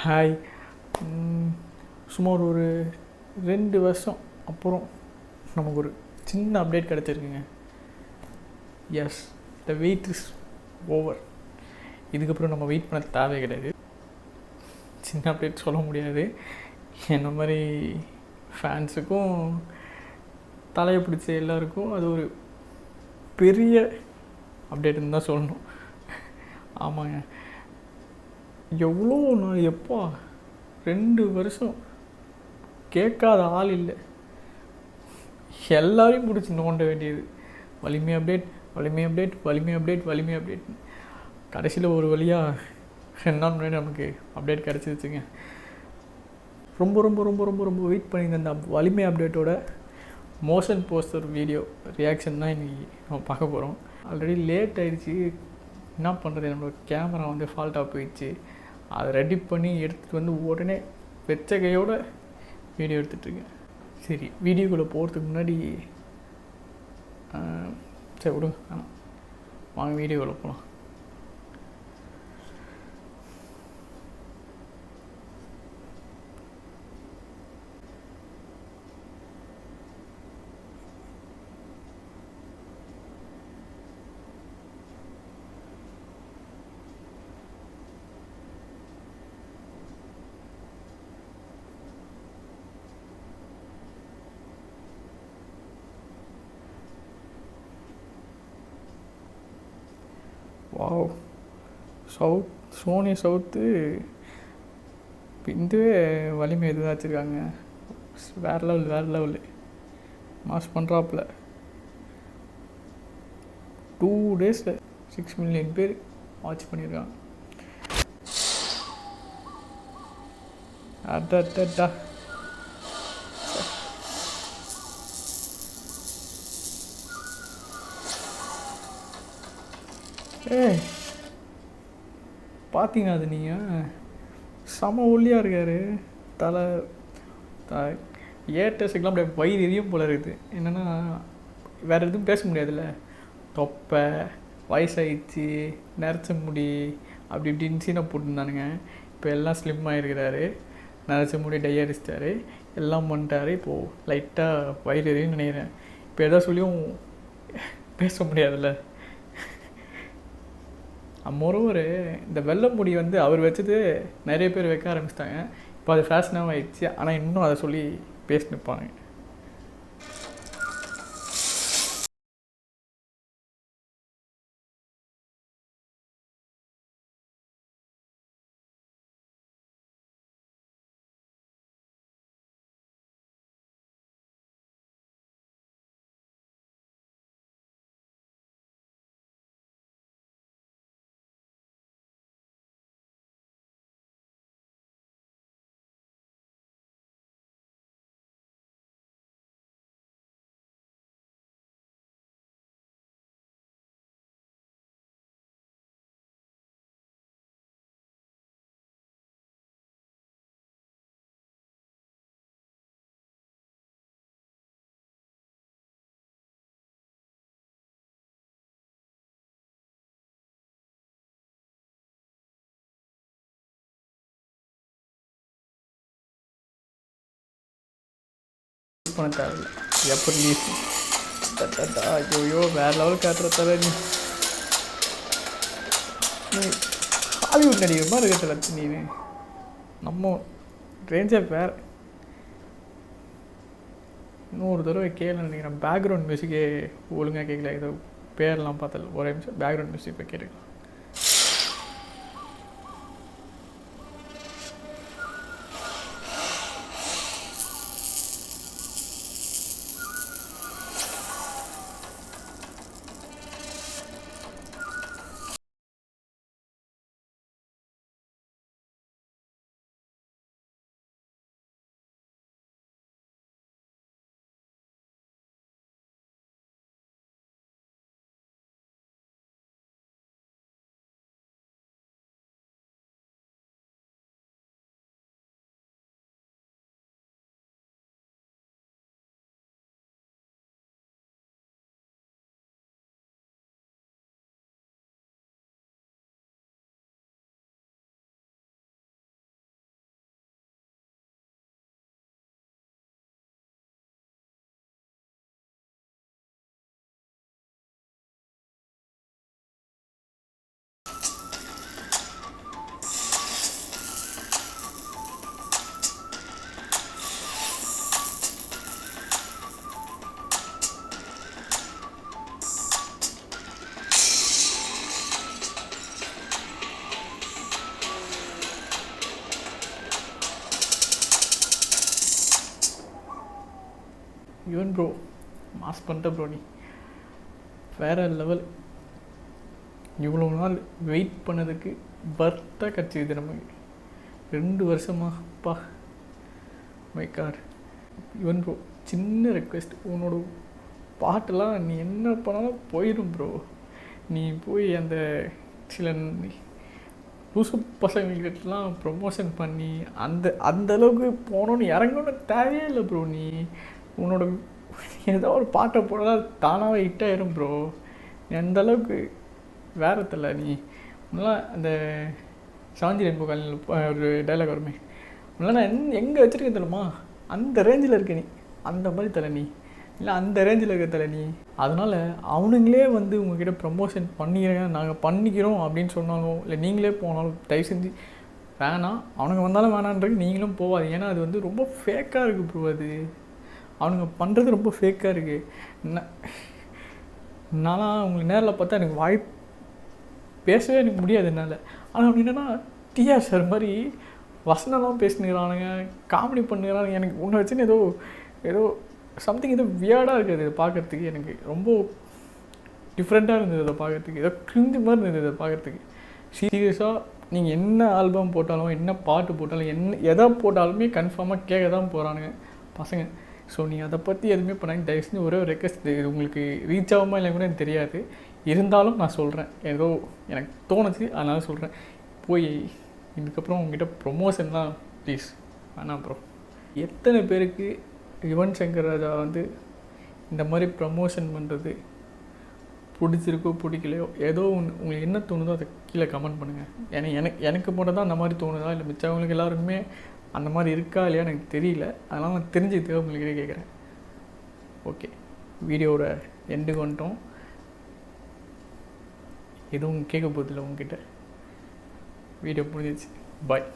Hi. சுமார் ஒரு 2 வருஷம் அப்புறம் நமக்கு ஒரு சின்ன அப்டேட் கிடச்சிருக்குங்க. Yes, the weight is over. இதுக்கப்புறம் நம்ம வெயிட் பண்ண தேவை கிடையாது. சின்ன அப்டேட் சொல்ல முடியாது. என்ன மாதிரி ஃபேன்ஸுக்கும் தலையை பிடிச்ச எல்லாருக்கும் அது ஒரு பெரிய அப்டேட்டுன்னு தான் சொல்லணும். ஆமாங்க, எவ்வளோ நான் எப்போ 2 வருஷம் கேட்காத ஆள் இல்லை. எல்லாரையும் பிடிச்சி நோண்ட வேண்டியது. வலிமை அப்டேட், வலிமை அப்டேட், வலிமை அப்டேட், வலிமை அப்டேட். கடைசியில் ஒரு வழியாக 2 நாள் முன்னாடி நமக்கு அப்டேட் கிடச்சிருச்சுங்க. ரொம்ப ரொம்ப ரொம்ப ரொம்ப ரொம்ப வெயிட் பண்ணியிருந்த அந்த வலிமை அப்டேட்டோட மோஷன் போஸ்டர் வீடியோ ரியாக்ஷன் தான் இன்றைக்கி நம்ம பார்க்க போகிறோம். ஆல்ரெடி லேட் ஆகிடுச்சு. என்ன பண்ணுறது, நம்மளோட கேமரா வந்து ஃபால்ட்டாக போயிடுச்சு. அதை ரெடி பண்ணி எடுத்துகிட்டு வந்து உடனே வெச்ச கையோட வீடியோ எடுத்துகிட்ருக்கேன். சரி, வீடியோக்குள்ளே போகிறதுக்கு முன்னாடி சரி விடுங்க, ஆனால் வாங்க வீடியோக்குள்ளே போகலாம். வாவ், சோனி சவுத்து இதுவே வலிமை எதுவும் வச்சுருக்காங்க. வேறு லெவலு மாஸ் பண்ணுறாப்புல. 2 டேஸில் 6 மில்லியன் பேர் வாட்ச் பண்ணியிருக்காங்க. அடடா, பார்த்தீங்கன்னா அது நீங்கள் செம ஒல்லியாக இருக்கார். தலை ஏட்டஸுக்கெலாம் அப்படியே வயிறு எரியும் போல இருக்குது. என்னென்னா வேறு எதுவும் பேச முடியாதுல்ல. தொப்பை, வயசாகிடுச்சு, நரைச்ச முடி, அப்படி இப்படின்னு சீனை போட்டுருந்தானுங்க. இப்போ எல்லாம் ஸ்லிம் ஆகிருக்கிறாரு. நரைச்ச முடி டை அடிச்சிட்டாரு, எல்லாம் பண்ணிட்டாரு. இப்போது லைட்டாக வயிறு எரியும்னு நினைக்கிறேன். இப்போ எதா சொல்லியும் பேச முடியாதுல்ல. மொரோவர் இந்த வெள்ளை முடி வந்து அவர் வச்சது நிறைய பேர் வைக்க ஆரம்பிச்சிட்டாங்க. இப்போ அது ஃபேஷனாகவும் ஆயிடுச்சு. ஆனால் இன்னும் அதை சொல்லி பேசி நிற்பாங்க. பண்ண தேவையில்லை. எப்போ ரிலீஸ் ஐயோ வேறு லெவல் காட்டுற தவிர நீ ஹாலிவுட் நடிகர் மாதிரி இருக்கிற நீ நம்ம ரேஞ்சே வேறு. இன்னொரு தடவை கேள்வி நினைக்கிறேன். பேக்ரவுண்ட் மியூசிக்கே ஒழுங்காக கேட்கல. ஏதோ பேரெலாம் பார்த்தல. ஒரே நிமிஷம் பேக்ரவுண்ட் மியூசிக் இப்போ கேட்டுக்கலாம். யுவன் ப்ரோ மாஸ் பண்ணிட்ட ப்ரோ, நீ வேறு லெவல். இவ்வளோ நாள் வெயிட் பண்ணதுக்கு பர்த்தாக கிடச்சிது நமக்கு. 2 வருஷமா அப்பா மை காட். யுவன் ப்ரோ சின்ன ரெக்வெஸ்ட், உன்னோட பாட்டெல்லாம் நீ என்ன பண்ணாலும் போயிடும் ப்ரோ. நீ போய் அந்த சில புதுசு பசங்கள்கிட்டலாம் ப்ரொமோஷன் பண்ணி அந்த அளவுக்கு போகணுன்னு இறங்கணுன்னு தேவையே இல்லை ப்ரோ. நீ உன்னோட ஏதோ ஒரு பாட்டை போடலாம் தானாகவே ஹிட் ஆயிரும் ப்ரோ. எந்த அளவுக்கு வேறு தெரியல. நீ முன்னெல்லாம் அந்த சாஞ்சி ரென்போ காலையில் ஒரு டைலாக் வருமே, முன்னெல்லாம் நான் எங்கே வச்சுருக்கேன் தெரியுமா, அந்த ரேஞ்சில் இருக்க நீ, அந்த மாதிரி தலை நீ இல்லை, அந்த ரேஞ்சில் இருக்க தலை நீ. அதனால் அவனுங்களே வந்து உங்கள்கிட்ட ப்ரமோஷன் பண்ணிக்கிறேன் நாங்கள் பண்ணிக்கிறோம் அப்படின்னு சொன்னாலும், இல்லை நீங்களே போனாலும் தயவு செஞ்சு வேணாம். அவனுங்க வந்தாலும் வேணான்றது நீங்களும் போகாது. ஏன்னா அது வந்து ரொம்ப ஃபேக்காக இருக்குது ப்ரோ. அது அவனுங்க பண்ணுறது ரொம்ப ஃபேக்காக இருக்குது. நான்லாம் உங்களுக்கு நேரில் பார்த்தா எனக்கு வாய்ப்பு பேசவே எனக்கு முடியாது என்னால். ஆனால் அவனு என்னென்னா டிஆர் சார் மாதிரி வசனம்லாம் பேசினுக்கிறானுங்க, காமெடி பண்ணுறானுங்க. எனக்கு ஒன்று வச்சுன்னு ஏதோ சம்திங் ஏதோ வியர்டாக இருக்குது இதை பார்க்குறதுக்கு. எனக்கு ரொம்ப டிஃப்ரெண்ட்டாக இருந்தது அதை பார்க்குறதுக்கு. ஏதோ கிரிஞ்சு மாதிரி இருந்தது அதை பார்க்குறதுக்கு. சீரியஸாக நீங்கள் என்ன ஆல்பம் போட்டாலும், என்ன பாட்டு போட்டாலும், எதை போட்டாலுமே கன்ஃபார்மாக கேட்க தான் போகிறானுங்க பசங்க. ஸோ நீங்கள் அதை பற்றி எதுவுமே பண்ணாங்க. தயவு செஞ்சு ஒரே ஒரு ரெக்வஸ்ட், இது உங்களுக்கு ரீச் ஆகுமா இல்லை கூட எனக்கு தெரியாது, இருந்தாலும் நான் சொல்கிறேன். ஏதோ எனக்கு தோணுச்சு அதனால சொல்கிறேன். போய் இதுக்கப்புறம் உங்ககிட்ட ப்ரொமோஷன்லாம் ப்ளீஸ் வேணாம் ப்ரோ. எத்தனை பேருக்கு யுவன் சங்கர் ராஜா வந்து இந்த மாதிரி ப்ரமோஷன் பண்ணுறது பிடிச்சிருக்கோ பிடிக்கலையோ, ஏதோ ஒன்று உங்களுக்கு என்ன தோணுதோ அதை கீழே கமெண்ட் பண்ணுங்கள். ஏன்னா எனக்கு மட்டும் தான் அந்த மாதிரி தோணுதா, இல்லை மிச்சவங்களுக்கு எல்லாருக்குமே அந்த மாதிரி இருக்கா இல்லையா எனக்கு தெரியல. அதனால் நான் தெரிஞ்சுக்கிட்டு உங்கள்கிட்ட கேட்குறேன். ஓகே, வீடியோவோட எண்டுக்கு வந்துட்டோம். எதுவும் கேட்க போதில்லை உங்ககிட்ட. வீடியோ முடிஞ்சிச்சு. பாய்.